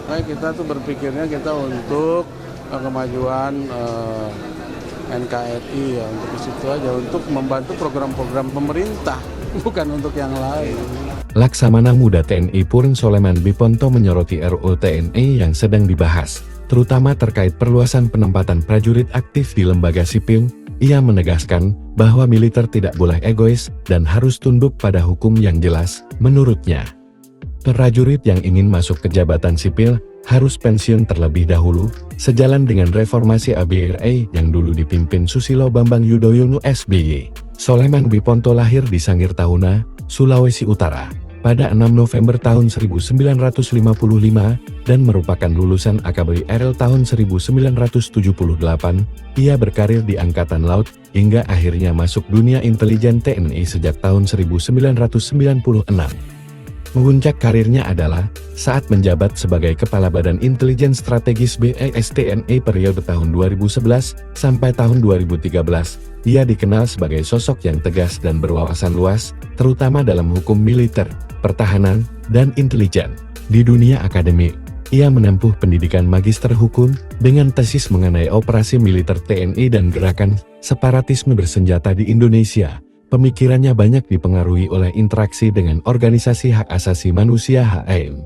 Kita tuh berpikirnya kita untuk kemajuan NKRI ya, untuk ke situ aja, untuk membantu program-program pemerintah, bukan untuk yang lain. Laksamana Muda TNI Purn Soleman Biponto menyoroti RUU TNI yang sedang dibahas, terutama terkait perluasan penempatan prajurit aktif di lembaga sipil. Ia menegaskan bahwa militer tidak boleh egois dan harus tunduk pada hukum yang jelas. Menurutnya, prajurit yang ingin masuk ke jabatan sipil harus pensiun terlebih dahulu, sejalan dengan reformasi ABRI yang dulu dipimpin Susilo Bambang Yudhoyono SBY. Soleman Biponto lahir di Sangir Tahuna, Sulawesi Utara, pada 6 November tahun 1955 dan merupakan lulusan AKBRL tahun 1978. Ia berkarir di Angkatan Laut hingga akhirnya masuk dunia intelijen TNI sejak tahun 1996. Puncak karirnya adalah saat menjabat sebagai Kepala Badan Intelijen Strategis BES-TNI periode tahun 2011 sampai tahun 2013. Ia dikenal sebagai sosok yang tegas dan berwawasan luas, terutama dalam hukum militer, pertahanan, dan intelijen. Di dunia akademik, ia menempuh pendidikan magister hukum dengan tesis mengenai operasi militer TNI dan gerakan separatisme bersenjata di Indonesia. Pemikirannya banyak dipengaruhi oleh interaksi dengan organisasi hak asasi manusia HAM.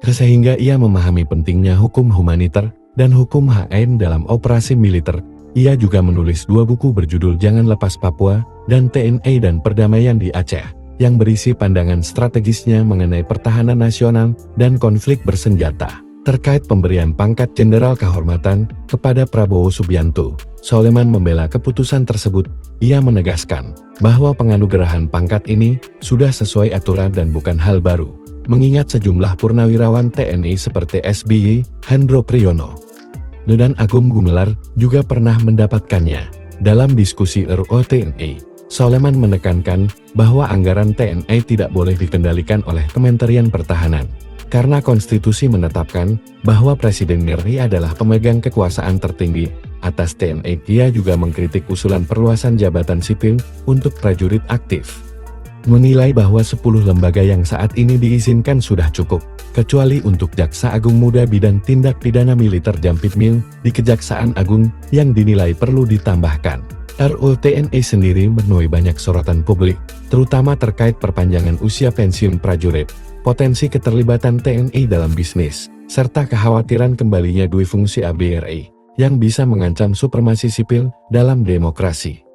Sehingga ia memahami pentingnya hukum humaniter dan hukum HAM dalam operasi militer. Ia juga menulis 2 buku berjudul Jangan Lepas Papua dan TNI dan Perdamaian di Aceh, yang berisi pandangan strategisnya mengenai pertahanan nasional dan konflik bersenjata. Terkait pemberian pangkat Jenderal Kehormatan kepada Prabowo Subianto, Soleman membela keputusan tersebut. Ia menegaskan bahwa penganugerahan pangkat ini sudah sesuai aturan dan bukan hal baru, mengingat sejumlah purnawirawan TNI seperti SBY, Hendro Priyono, dan Agung Gumelar juga pernah mendapatkannya. Dalam diskusi RUU TNI, Soleman menekankan bahwa anggaran TNI tidak boleh dikendalikan oleh Kementerian Pertahanan, karena konstitusi menetapkan bahwa Presiden RI adalah pemegang kekuasaan tertinggi atas TNI. Ia juga mengkritik usulan perluasan jabatan sipil untuk prajurit aktif, menilai bahwa 10 lembaga yang saat ini diizinkan sudah cukup, kecuali untuk Jaksa Agung Muda bidang tindak pidana militer Jampitmil di Kejaksaan Agung yang dinilai perlu ditambahkan. RUU TNI sendiri menuai banyak sorotan publik, terutama terkait perpanjangan usia pensiun prajurit, potensi keterlibatan TNI dalam bisnis, serta kekhawatiran kembalinya duifungsi ABRI yang bisa mengancam supremasi sipil dalam demokrasi.